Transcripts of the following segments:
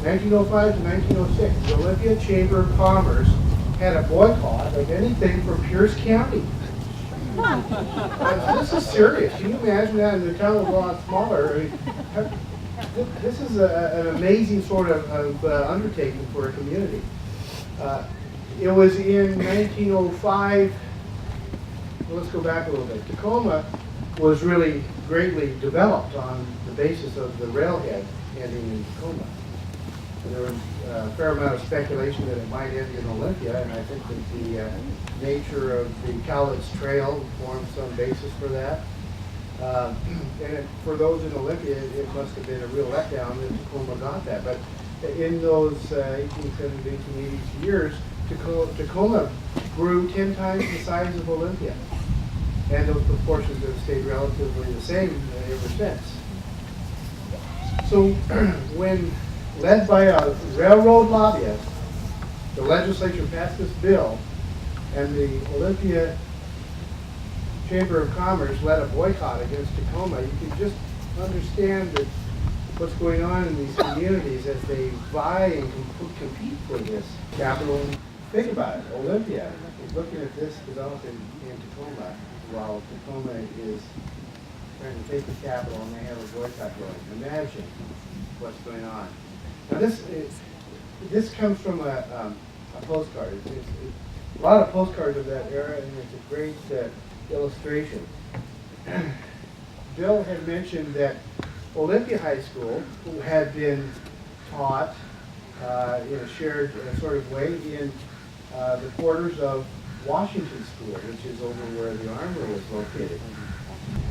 1905 to 1906, the Olympia Chamber of Commerce had a boycott of anything from Pierce County. This is serious. Can you imagine that? And the town was a lot smaller. I mean, this is an amazing sort of undertaking for a community. It was in 1905. Well, let's go back a little bit. Tacoma was really greatly developed on the basis of the railhead ending in Tacoma. And there was a fair amount of speculation that it might end in Olympia, and I think that the nature of the Cowlitz Trail formed some basis for that. And for those in Olympia, it must have been a real letdown that Tacoma got that. But in those 1870s, 1880s years, Tacoma grew 10 times the size of Olympia. And those proportions have stayed relatively the same ever since. So when led by a railroad lobbyist, the legislature passed this bill, and the Olympia Chamber of Commerce led a boycott against Tacoma. You can just understand that what's going on in these communities as they vie and compete for this capital. Think about it. Olympia is looking at this developing in Tacoma, while Tacoma is trying to take the capital and they have a boycott going. Imagine what's going on. Now this comes from a postcard. It's a lot of postcards of that era, and it's a great illustration. Bill had mentioned that Olympia High School had been taught in a shared sort of way in the quarters of Washington School, which is over where the Armory is located.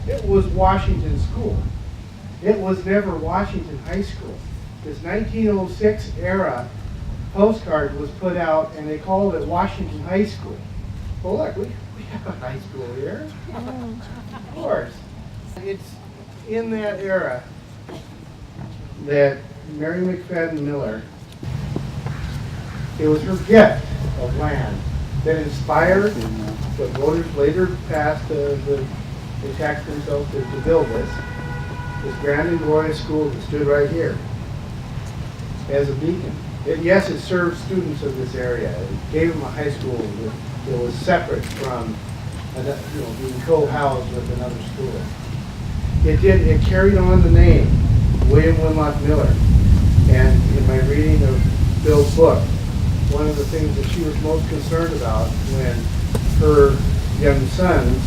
It was Washington School. It was never Washington High School. This 1906 era postcard was put out, and they called it Washington High School. Well, look, we have a high school here. Of course. It's in that era that Mary McFadden Miller, it was her gift of land that inspired what voters later passed, they taxed themselves to build this grand and glorious school that stood right here as a beacon. Yes, it served students of this area. It gave them a high school that was separate from, being co-housed with another school. It carried on the name, William Winlock Miller. And in my reading of Bill's book, one of the things that she was most concerned about when her young sons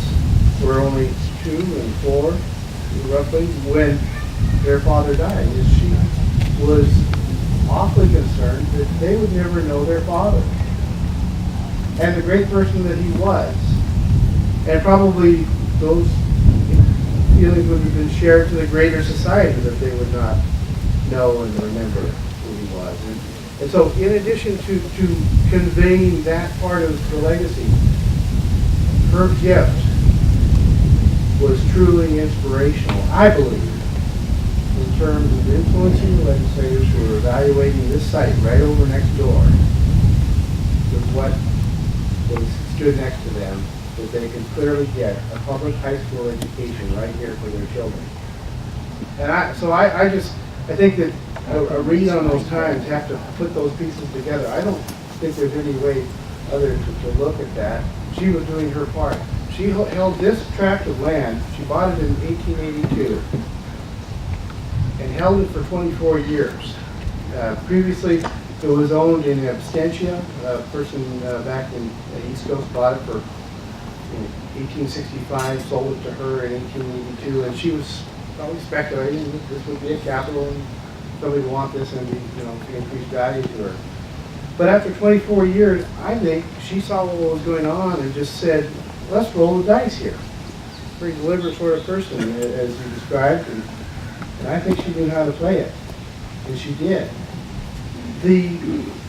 were only 2 and 4, roughly, when their father died, is she was awfully concerned that they would never know their father and the great person that he was. And probably those feelings would have been shared to the greater society, that they would not know and remember who he was. And so in addition to conveying that part of the legacy, her gift was truly inspirational, I believe, in terms of influencing the legislators who were evaluating this site right over next door with what stood next to them, that they could clearly get a public high school education right here for their children. And I think that a read on those times have to put those pieces together. I don't think there's any way other to look at that. She was doing her part. She held this tract of land. She bought it in 1882 and held it for 24 years. Previously, it was owned in absentia. A person back in the East Coast bought it for 1865, sold it to her in 1882, and she was probably speculating that this would be a capital and somebody would want this and be increased value to her. But after 24 years, I think she saw what was going on and just said, let's roll the dice here. Very deliberate sort of person, as you described, and I think she knew how to play it, and she did. The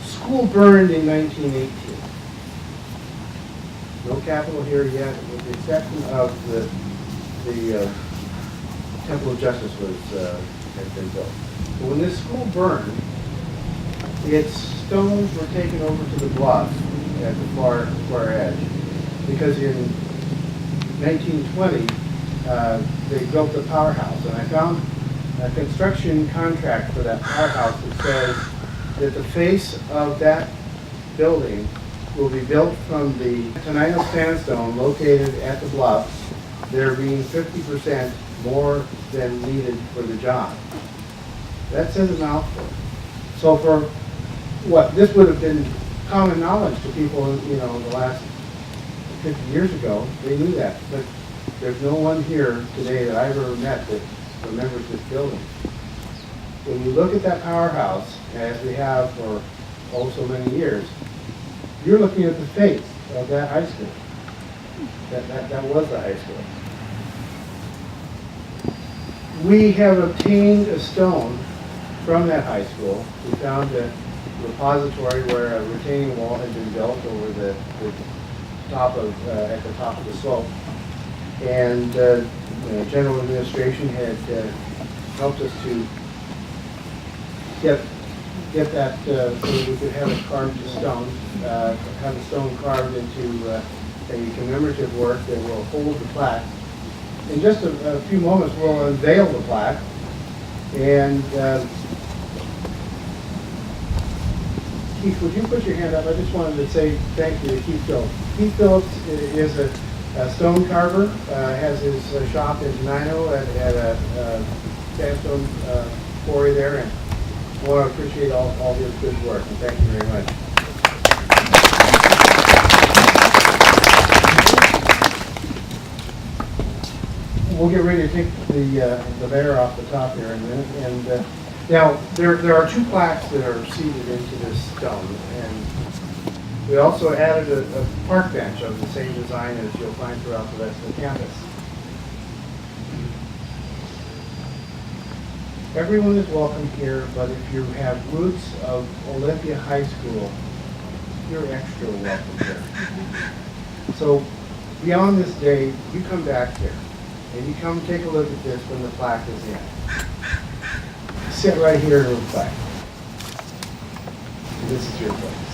school burned in 1918. No capital here yet, with the exception of the Temple of Justice had been built. But when this school burned, its stones were taken over to the bluff at the far edge, because in 1920 they built the powerhouse, and I found a construction contract for that powerhouse that says that the face of that building will be built from the Tenino sandstone located at the bluff, there being 50% more than needed for the job. That says a mouthful. So for what, this would have been common knowledge to people, you know, the last 50 years ago, they knew that. But there's no one here today that I've ever met that remembers this building. When you look at that powerhouse, as we have for oh so many years, you're looking at the face of that high school. That was the high school. We have obtained a stone from that high school. We found a repository where a retaining wall had been built over the top of, at the top of the slope. And General Administration had helped us to get that so that we could have it carved to stone, have the stone carved into a commemorative work that will hold the plaque. In just a few moments, we'll unveil the plaque. And Keith, would you put your hand up? I just wanted to say thank you to Keith Phillips. Keith Phillips is a stone carver, has his shop in Tenino at a sandstone quarry there, and I want to appreciate all his good work, and thank you very much. We'll get ready to take the layer off the top here in a minute. And now there are two plaques that are seated into this stone, and we also added a park bench of the same design as you'll find throughout the rest of the campus. Everyone is welcome here, but if you have roots of Olympia High School, you're extra welcome here. So beyond this day, you come back here. And you come take a look at this when the plaque is in. Sit right here with the plaque. This is your place.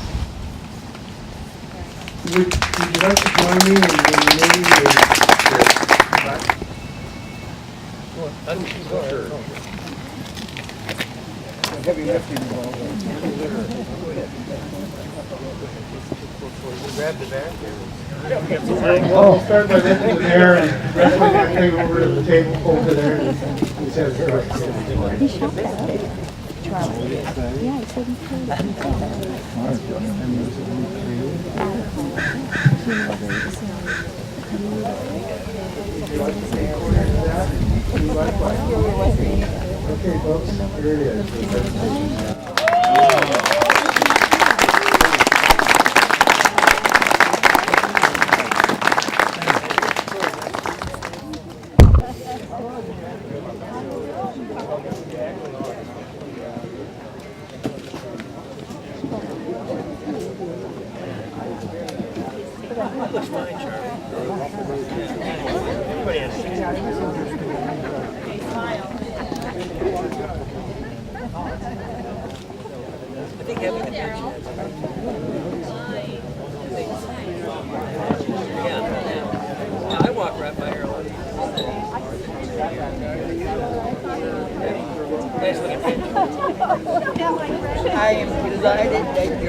Would you like to join me in naming your plaque? Sure. Heavy lifting. Grab the back. We'll start by lifting the bear and wrestling that thing over to the table over there. And he says, He shot that. Yeah, he said he could. Okay, folks, here it is. I walk right by here a lot. I am delighted that you're